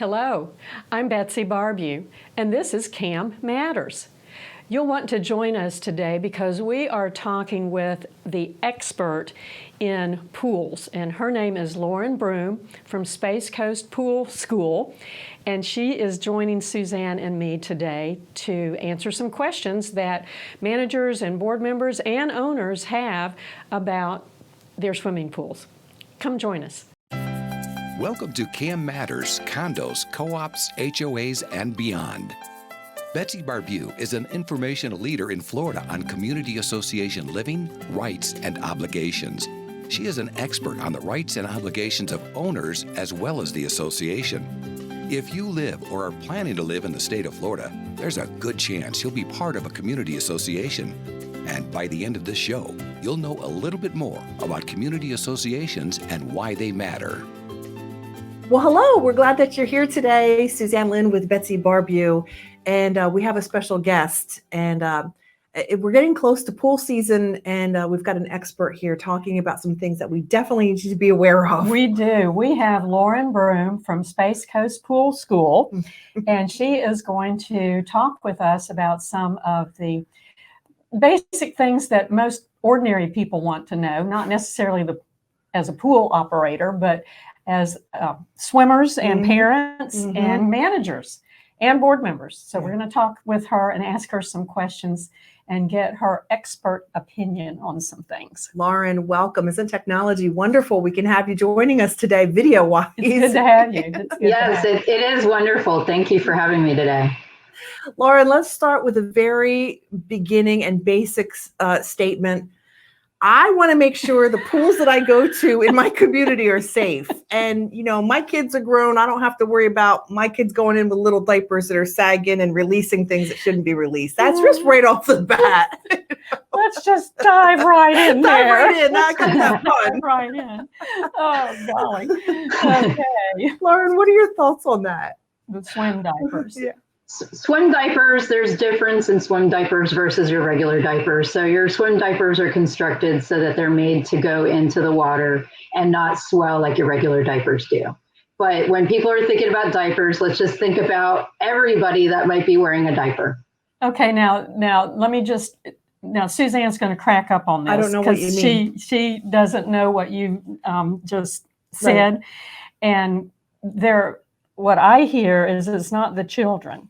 Hello, I'm Betsy Barbieux, and this is CAM Matters. You'll want to join us today because we are talking with the expert in pools, and her name is Lauren Broom from Space Coast Pool School, and she is joining Suzanne and me today to answer some questions that managers and board members and owners have about their swimming pools. Come join us. Welcome to CAM Matters, Condos, Co-ops, HOAs, and beyond. Betsy Barbieux is an informational leader in Florida on community association living, rights, and obligations. She is an expert on the rights and obligations of owners as well as the association. If you live or are planning to live in the state of Florida, there's a good chance you'll be part of a community association. And by the end of this show, you'll know a little bit more about community associations and why they matter. Well, hello. We're glad that you're here today. Suzanne, Lynn with Betsy Barbieux. And we have a special guest. And we're getting close to pool season. And we've got an expert here talking about some things that we definitely need you to be aware of. We do. We have Lauren Broom from Space Coast Pool School. And she is going to talk with us about some of the basic things that most ordinary people want to know, not necessarily as a pool operator, but as swimmers and parents and managers and board members. So we're going to talk with her and ask her some questions and get her expert opinion on some things. Lauren, welcome. Isn't technology wonderful? We can have you joining us today video-wise. It's good to have you. Yes, it is wonderful. Thank you for having me today. Lauren, let's start with a very beginning and basics statement. I want to make sure the pools that I go to in my community are safe. And, you know, my kids are grown. I don't have to worry about my kids going in with little diapers that are sagging and releasing things that shouldn't be released. That's just right off the bat. Let's just dive right in there. Dive right in. Not gonna have fun. Right in. Oh, golly. Okay. Lauren, what are your thoughts on that? The swim diapers. Yeah. Swim diapers, there's difference in swim diapers versus your regular diapers. So your swim diapers are constructed so that they're made to go into the water and not swell like your regular diapers do. But when people are thinking about diapers, let's just think about everybody that might be wearing a diaper. Okay, now let me just, Suzanne's going to crack up on this. I don't know what you mean. She doesn't know what you just said. Right. And what I hear is it's not the children.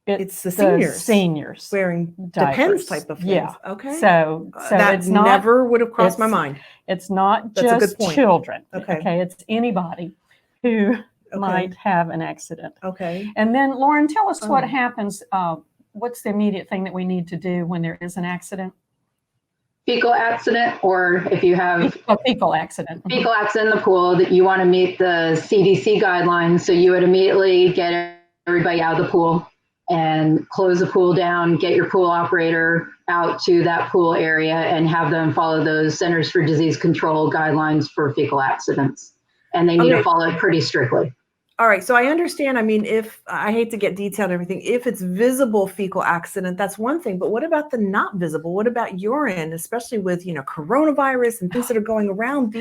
It's the seniors. Seniors wearing diapers. Depends type of things. Yeah. Okay. So that it's not, never would have crossed my mind. It's not just children. Okay. It's anybody who might have an accident. Okay. And then Lauren, tell us what happens. What's the immediate thing that we need to do when there is an accident? Fecal accident, or if you have a fecal accident. Fecal accident in the pool, that you want to meet the CDC guidelines. So you would immediately get everybody out of the pool and close the pool down, get your pool operator out to that pool area and have them follow those Centers for Disease Control guidelines for fecal accidents. And they need to follow it pretty strictly. All right. So I understand. I mean, if I hate to get detailed and everything, if it's visible fecal accident, that's one thing. But what about the not visible? What about urine, especially with, coronavirus and things that are going around?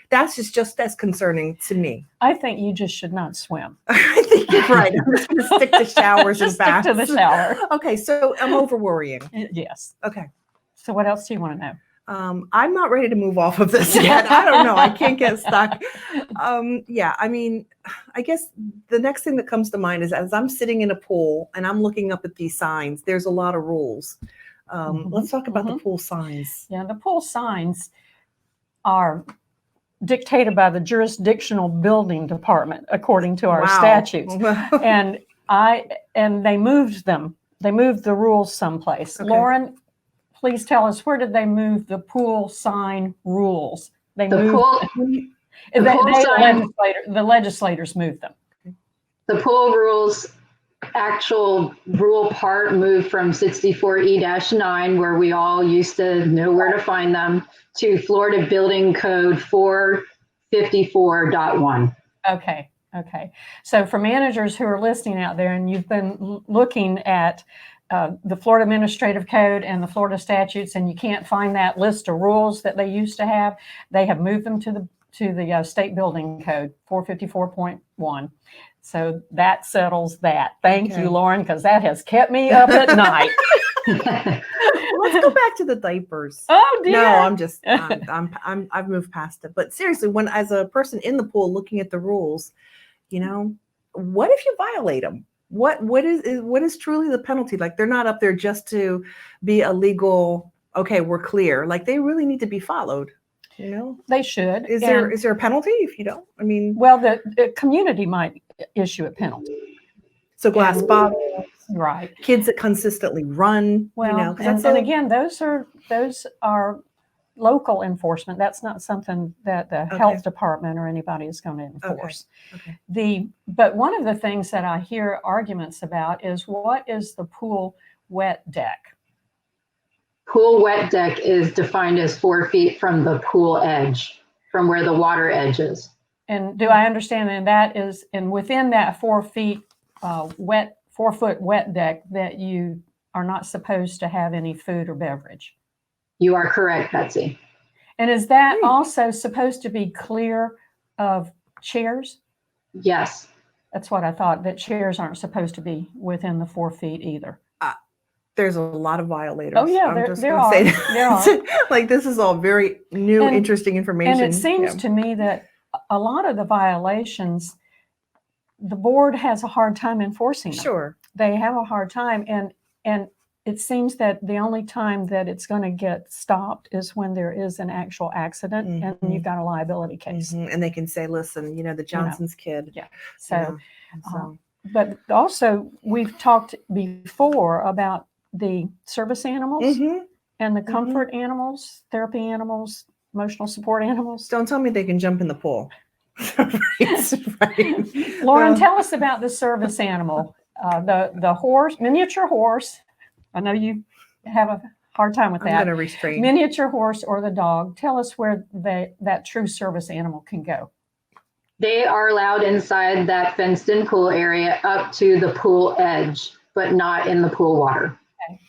That's just as concerning to me. I think you just should not swim. I think you're right. I'm just going to stick to showers and baths. Stick to the shower. Okay. So I'm over worrying. Yes. Okay. So what else do you want to know? I'm not ready to move off of this yet. I don't know. I can't get stuck. I mean, I guess the next thing that comes to mind is as I'm sitting in a pool and I'm looking up at these signs, there's a lot of rules. Let's talk about the pool signs. Yeah, the pool signs are dictated by the jurisdictional building department, according to our statutes. And they moved them. They moved the rules someplace. Okay. Lauren, please tell us, where did they move the pool sign rules? The legislators moved them. The pool rules, actual rule part moved from 64E-9, where we all used to know where to find them, to Florida Building Code 454.1. Okay. So for managers who are listening out there and you've been looking at the Florida Administrative Code and the Florida statutes, and you can't find that list of rules that they used to have, they have moved them to to the state building code 454.1. So that settles that. Thank Okay. you, Lauren, because that has kept me up at night. Let's go back to the diapers. Oh dear. No, I'm just I've moved past it. But seriously, when as a person in the pool looking at the rules, what if you violate them? What is truly the penalty? Like, they're not up there just to be a legal, okay, we're clear. Like, they really need to be followed. They should. Is there a penalty if you don't? I mean, Well, the community might issue a penalty. so glass bottles, Right. kids that consistently run. Well, and again, those are local enforcement. That's not something that the health department or anybody is going to enforce. Okay. But one of the things that I hear arguments about is, what is the pool wet deck? Pool wet deck is defined as 4 feet from the pool edge, from where the water edge is. And do I understand and within that 4 feet 4 foot wet deck, that you are not supposed to have any food or beverage? You are correct, Betsy. And is that also supposed to be clear of chairs? Yes. That's what I thought, that chairs aren't supposed to be within the 4 feet either. There's a lot of violators. Oh yeah, there are. There are. Like, this is all very new, interesting information. And it seems to me that a lot of the violations, the board has a hard time enforcing them. Sure. They have a hard time, and it seems that the only time that it's going to get stopped is when there is an actual accident and you've got a liability case. And they can say, listen, the Johnson's kid. Yeah. So, but also we've talked before about the service animals and the comfort animals, therapy animals, emotional support animals. Don't tell me they can jump in the pool. Right. Lauren, tell us about the service animal, the horse, miniature horse. I know you have a hard time with that. I'm going to restrain. Miniature horse or the dog. Tell us where that true service animal can go. They are allowed inside that fenced-in pool area up to the pool edge, but not in the pool water. Okay.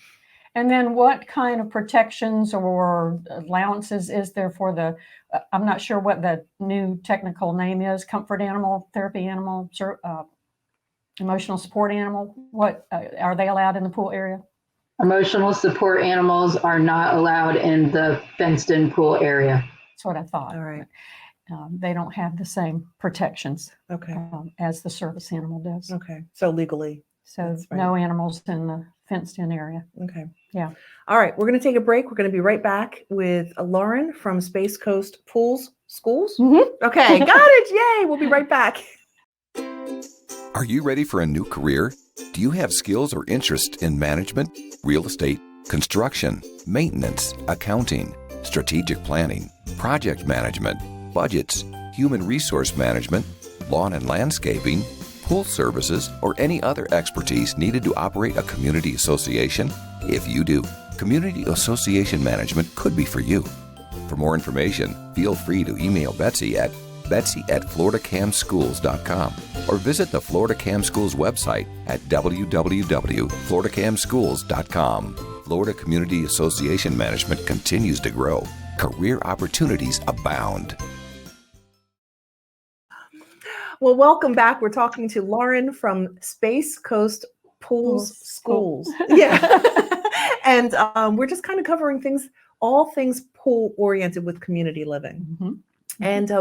And then what kind of protections or allowances is there for the, I'm not sure what the new technical name is, comfort animal, therapy animal, emotional support animal? What are they allowed in the pool area? Emotional support animals are not allowed in the fenced-in pool area. That's what I thought. All right. They don't have the same protections as the service animal does. Okay. So legally. So no animals in the fenced-in area. Okay. Yeah. All right. We're going to take a break. We're going to be right back with Lauren from Space Coast Pools Schools. Okay. Got it. Yay. We'll be right back. Are you ready for a new career? Do you have skills or interest in management, real estate, construction, maintenance, accounting, strategic planning, project management, budgets, human resource management, lawn and landscaping, pool services, or any other expertise needed to operate a community association? If you do, community association management could be for you. For more information, feel free to email Betsy at betsy@floridacamschools.com or visit the Florida Cam Schools website at www.floridacamschools.com. Florida Community Association Management continues to grow. Career opportunities abound. Well, welcome back. We're talking to Lauren from Space Coast Pools Schools. Yeah. And we're just kind of covering all things pool oriented with community living. And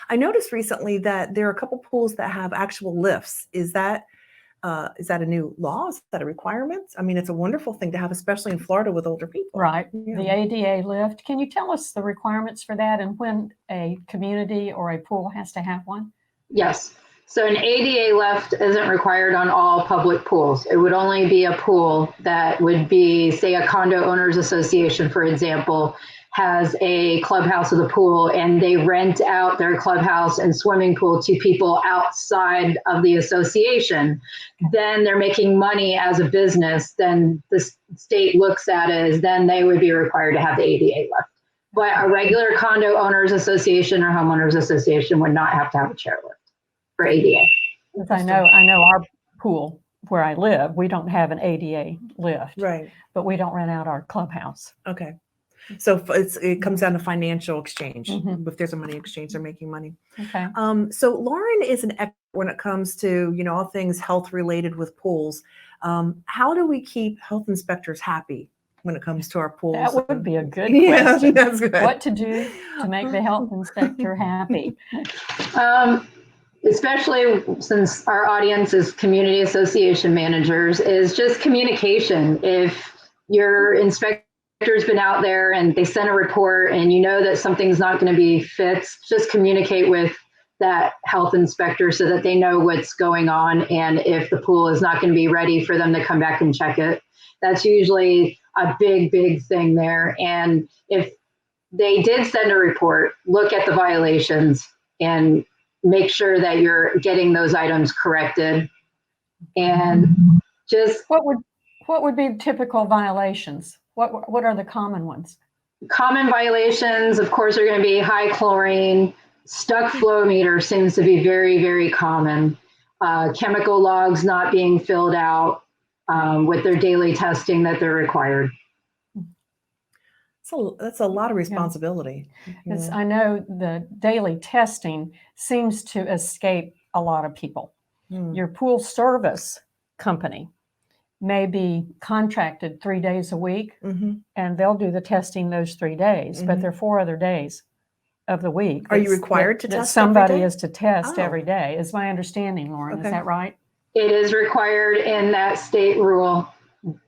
I noticed recently that there are a couple pools that have actual lifts. Is that a new law? Is that a requirement? I mean, it's a wonderful thing to have, especially in Florida with older people. Right. Yeah. The ADA lift. Can you tell us the requirements for that and when a community or a pool has to have one? Yes. So an ADA lift isn't required on all public pools. It would only be a pool that would be, say, a condo owners association, for example, has a clubhouse with a pool and they rent out their clubhouse and swimming pool to people outside of the association. Then they're making money as a business. Then the state looks at it as then they would be required to have the ADA lift. But a regular condo owners association or homeowners association would not have to have a chair lift for ADA. I know our pool where I live, we don't have an ADA lift. Right. But we don't rent out our clubhouse. Okay. So it comes down to financial exchange. Mhm. If there's a money exchange, they're making money. Okay. So Lauren is an expert when it comes to, all things health related with pools. How do we keep health inspectors happy when it comes to our pools? That would be a good Yeah, question. that's good. What to do to make the health inspector happy? Especially since our audience is community association managers, is just communication. If your inspector's been out there and they sent a report and you know that something's not going to be fixed, just communicate with that health inspector so that they know what's going on and if the pool is not going to be ready for them to come back and check it. That's usually a big, big thing there. And if they did send a report, look at the violations and make sure that you're getting those items corrected. And just What would be typical violations? What are the common ones? common violations, of course, are going to be high chlorine. Stuck flow meter seems to be very, very common. Chemical logs not being filled out with their daily testing that they're required. So that's a lot of responsibility. Because I know the daily testing seems to escape a lot of people. Your pool service company may be contracted 3 days a week, and they'll do the testing those 3 days, but there are 4 other days of the week. Are you required to that test every somebody day? is to test Oh. every day, is my understanding, Lauren. Okay. Is that right? It is required in that state rule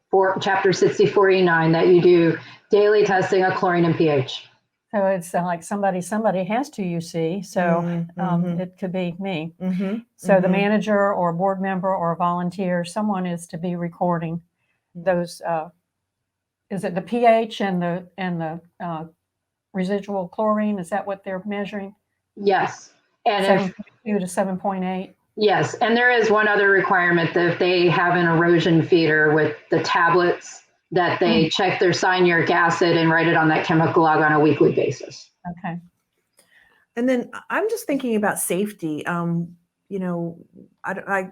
for Chapter 6049 that you do daily testing of chlorine and pH. So it's like somebody has to, you see. So it could be me. So the manager or a board member or a volunteer, someone is to be recording those. Is it the pH and the residual chlorine? Is that what they're measuring? Yes. And 7.2 to 7.8. yes, and there is one other requirement that if they have an erosion feeder with the tablets, that they check their cyanuric acid and write it on that chemical log on a weekly basis. Okay. And then I'm just thinking about safety. I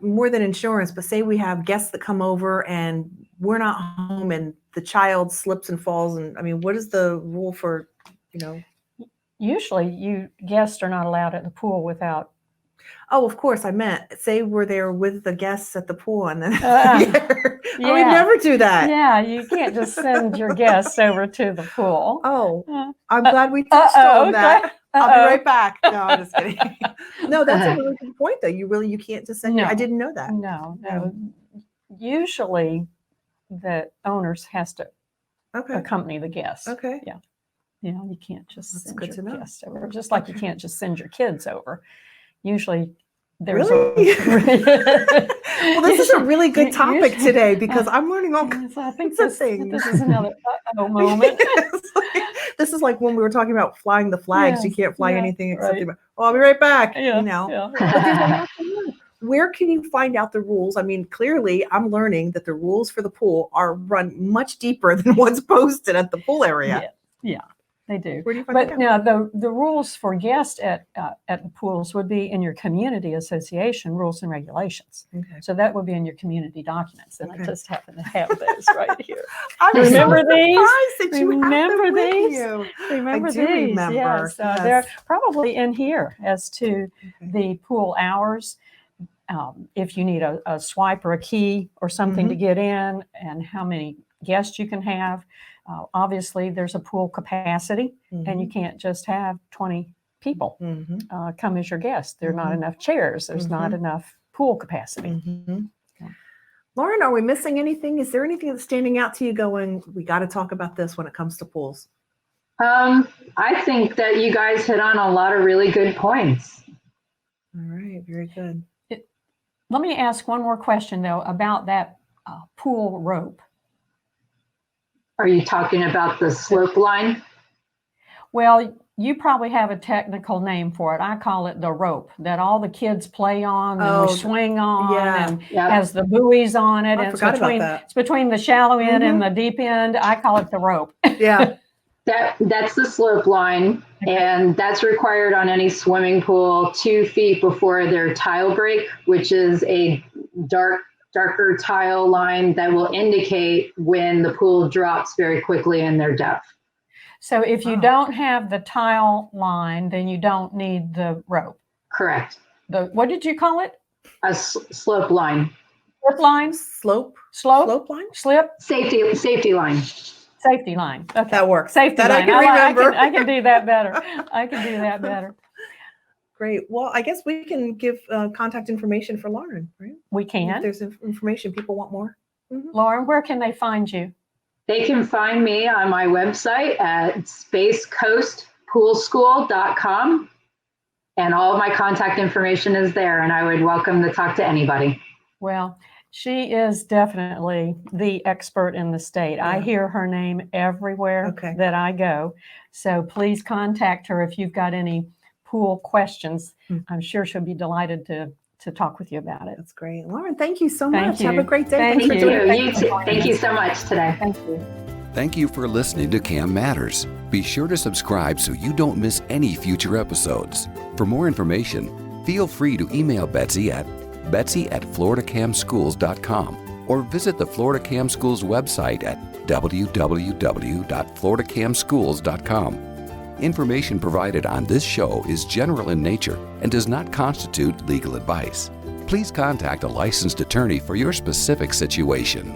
more than insurance, but say we have guests that come over and we're not home and the child slips and falls. And I mean, what is the rule for, Usually guests are not allowed at the pool without. Oh, of course. I meant say we're there with the guests at the pool and then I would yeah. never do that. Yeah, you can't just send your guests over to the pool. Oh, I'm glad we touched on that. I'll be right back. No, I'm just kidding. No, that's a really good point though. You can't just send I didn't know that. No. Usually the owners has to accompany the guests. Okay. Yeah. You can't just That's send good to your know. guests over. Just like you can't just send your kids over. Usually there's Really? Well, this is a really good topic today because I'm learning all kinds I think of things. this is another moment. This is like when we were talking about flying the flags. You can't fly anything except right. I'll be right back. Yeah, But there's a lot to learn. Where can you find out the rules? I mean, clearly I'm learning that the rules for the pool are run much deeper than what's posted at the pool area. Yeah, they do. Where do you find But that? now the rules for guests at the pools would be in your community association rules and regulations. Okay. So that would be in your community documents, and I just happen to have those right here. I'm Remember so these? surprised that you have Remember them with these? you. Remember I do these? remember, Yes. yes. They're probably in here as to the pool hours. If you need a swipe or a key or something to get in, and how many guests you can have. Obviously, there's a pool capacity, and you can't just have 20 people come as your guests. There are not enough chairs. There's not enough pool capacity. Lauren, are we missing anything? Is there anything that's standing out to you going, we got to talk about this when it comes to pools? I think that you guys hit on a lot of really good points. All right, very good. Let me ask one more question, though, about that pool rope. Are you talking about the slope line? Well, you probably have a technical name for it. I call it the rope that all the kids play on and we swing on and has the buoys on it. I forgot about that. It's between the shallow end and the deep end. I call it the rope. Yeah. That's the slope line, and that's required on any swimming pool 2 feet before their tile break, which is a darker tile line that will indicate when the pool drops very quickly in their depth. So if you Wow. don't have the tile line, then you don't need the rope. Correct. What did you call it? A slope line, Slip line? Slope line? Slip? safety line. Safety line. Okay. That works. Safety That line. I can remember. I can do that better. I can do that better. Great. Well, I guess we can give contact information for Lauren, right? We If can. there's information people want more. Lauren, where can they find you? They can find me on my website at spacecoastpoolschool.com. And all of my contact information is there, and I would welcome to talk to anybody. Well, she is definitely the expert in the state. I Yeah. hear her name everywhere Okay. that I go. So please contact her if you've got any pool questions. I'm sure she'll be delighted to talk with you about it. That's great. Lauren, thank you so Thank much. Have you. a great day. Thank Thanks for you. doing it. You too. Thank you so much today. Thank you. Thank you for listening to CAM Matters. Be sure to subscribe so you don't miss any future episodes. For more information, feel free to email Betsy at betsy@floridacamschools.com or visit the Florida Cam Schools website at www.floridacamschools.com. Information provided on this show is general in nature and does not constitute legal advice. Please contact a licensed attorney for your specific situation.